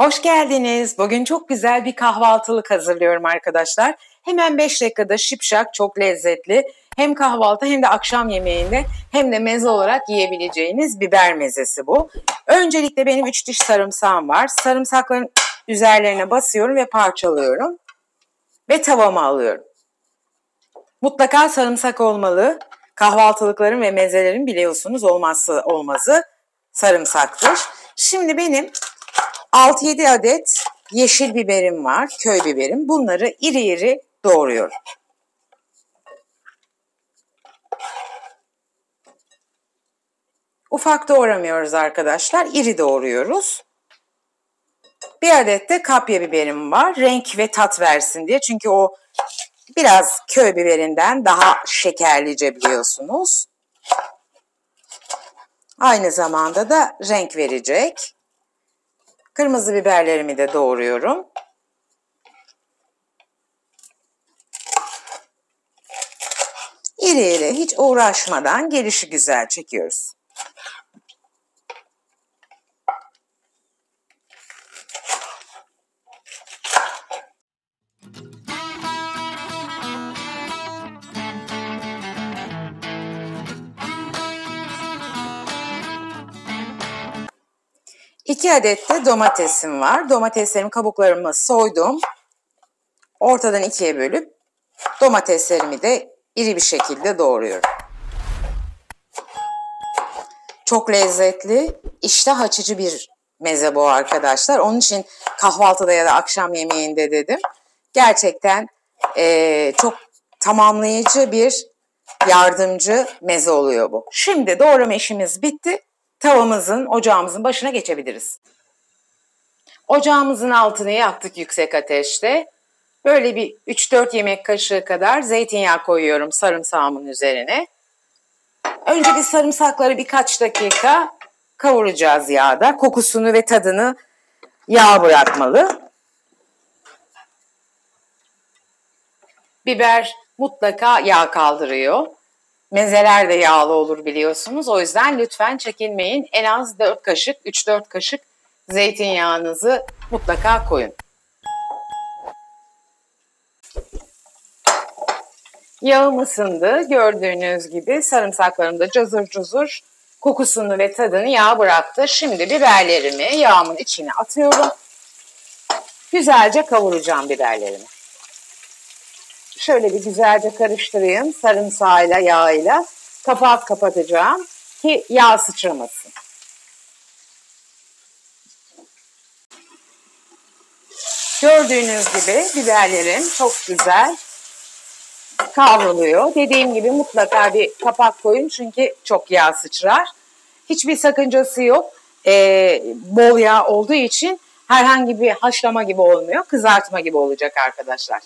Hoş geldiniz. Bugün çok güzel bir kahvaltılık hazırlıyorum arkadaşlar. Hemen 5 dakikada şipşak, çok lezzetli. Hem kahvaltı hem de akşam yemeğinde hem de meze olarak yiyebileceğiniz biber mezesi bu. Öncelikle benim 3 diş sarımsağım var. Sarımsakların üzerlerine basıyorum ve parçalıyorum. Ve tavama alıyorum. Mutlaka sarımsak olmalı. Kahvaltılıkların ve mezelerin biliyorsunuz olmazsa olmazı sarımsaktır. Şimdi benim 6-7 adet yeşil biberim var, köy biberim. Bunları iri iri doğruyorum. Ufak doğramıyoruz arkadaşlar, iri doğruyoruz. Bir adet de kapya biberim var, renk ve tat versin diye. Çünkü o biraz köy biberinden daha şekerlice biliyorsunuz. Aynı zamanda da renk verecek. Kırmızı biberlerimi de doğruyorum. İri iri hiç uğraşmadan gelişi güzel çekiyoruz. İki adet de domatesim var. Domateslerin kabuklarımı soydum. Ortadan ikiye bölüp domateslerimi de iri bir şekilde doğruyorum. Çok lezzetli, iştah açıcı bir meze bu arkadaşlar. Onun için kahvaltıda ya da akşam yemeğinde dedim. Gerçekten çok tamamlayıcı bir yardımcı meze oluyor bu. Şimdi doğrama işimiz bitti. Tavamızın, ocağımızın başına geçebiliriz. Ocağımızın altını yaktık yüksek ateşte. Böyle bir 3-4 yemek kaşığı kadar zeytinyağı koyuyorum sarımsağımın üzerine. Önce bir sarımsakları birkaç dakika kavuracağız yağda. Kokusunu ve tadını yağ bırakmalı. Biber mutlaka yağ kaldırıyor. Mezeler de yağlı olur biliyorsunuz. O yüzden lütfen çekinmeyin. En az 4 kaşık, 3-4 kaşık zeytinyağınızı mutlaka koyun. Yağım ısındı. Gördüğünüz gibi sarımsaklarım da cazır cuzur kokusunu ve tadını yağ bıraktı. Şimdi biberlerimi yağımın içine atıyorum. Güzelce kavuracağım biberlerimi. Şöyle bir güzelce karıştırayım sarımsağıyla yağıyla. Kapağı kapatacağım ki yağ sıçramasın. Gördüğünüz gibi biberlerim çok güzel kavruluyor. Dediğim gibi mutlaka bir kapak koyun çünkü çok yağ sıçrar. Hiçbir sakıncası yok. Bol yağ olduğu için herhangi bir haşlama gibi olmuyor. Kızartma gibi olacak arkadaşlar.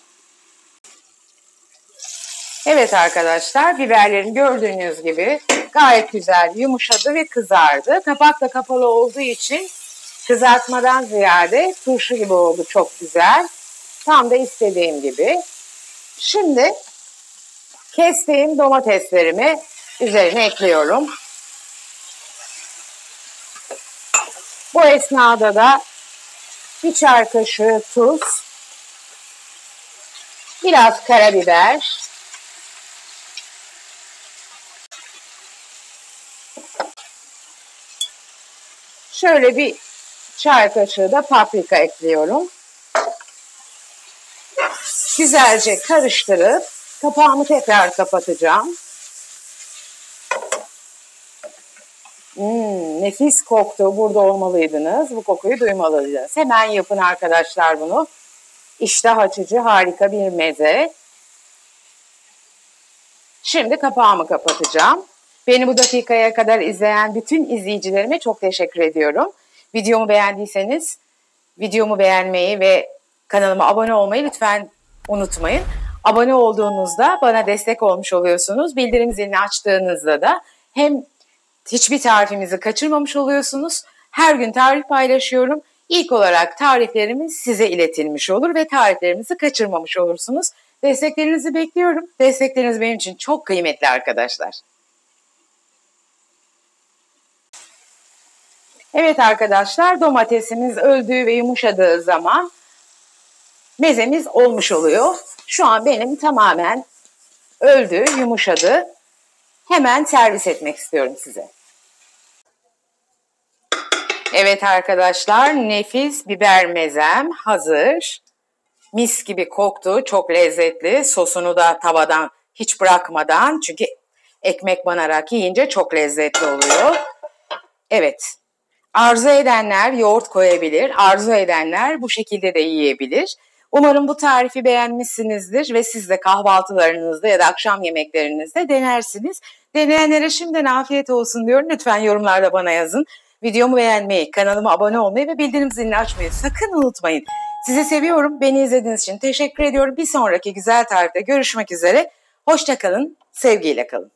Evet arkadaşlar, biberlerim gördüğünüz gibi gayet güzel yumuşadı ve kızardı. Kapak da kapalı olduğu için kızartmadan ziyade turşu gibi oldu, çok güzel. Tam da istediğim gibi. Şimdi kestiğim domateslerimi üzerine ekliyorum. Bu esnada da bir çay kaşığı tuz, biraz karabiber, şöyle bir çay kaşığı da paprika ekliyorum. Güzelce karıştırıp kapağımı tekrar kapatacağım. Nefis koktu. Burada olmalıydınız. Bu kokuyu duymalıydınız. Hemen yapın arkadaşlar bunu. İştah açıcı harika bir meze. Şimdi kapağımı kapatacağım. Beni bu dakikaya kadar izleyen bütün izleyicilerime çok teşekkür ediyorum. Videomu beğendiyseniz videomu beğenmeyi ve kanalıma abone olmayı lütfen unutmayın. Abone olduğunuzda bana destek olmuş oluyorsunuz. Bildirim zilini açtığınızda da hem hiçbir tarifimizi kaçırmamış oluyorsunuz. Her gün tarif paylaşıyorum. İlk olarak tariflerimiz size iletilmiş olur ve tariflerimizi kaçırmamış olursunuz. Desteklerinizi bekliyorum. Destekleriniz benim için çok kıymetli arkadaşlar. Evet arkadaşlar, domatesimiz öldüğü ve yumuşadığı zaman mezemiz olmuş oluyor. Şu an benim tamamen öldü, yumuşadı. Hemen servis etmek istiyorum size. Evet arkadaşlar, nefis biber mezem hazır. Mis gibi koktu, çok lezzetli. Sosunu da tavadan hiç bırakmadan, çünkü ekmek banarak yiyince çok lezzetli oluyor. Evet, arzu edenler yoğurt koyabilir, arzu edenler bu şekilde de yiyebilir. Umarım bu tarifi beğenmişsinizdir ve siz de kahvaltılarınızda ya da akşam yemeklerinizde denersiniz. Deneyenlere şimdiden afiyet olsun diyorum. Lütfen yorumlarda bana yazın. Videomu beğenmeyi, kanalıma abone olmayı ve bildirim zilini açmayı sakın unutmayın. Sizi seviyorum. Beni izlediğiniz için teşekkür ediyorum. Bir sonraki güzel tarifte görüşmek üzere. Hoşça kalın, sevgiyle kalın.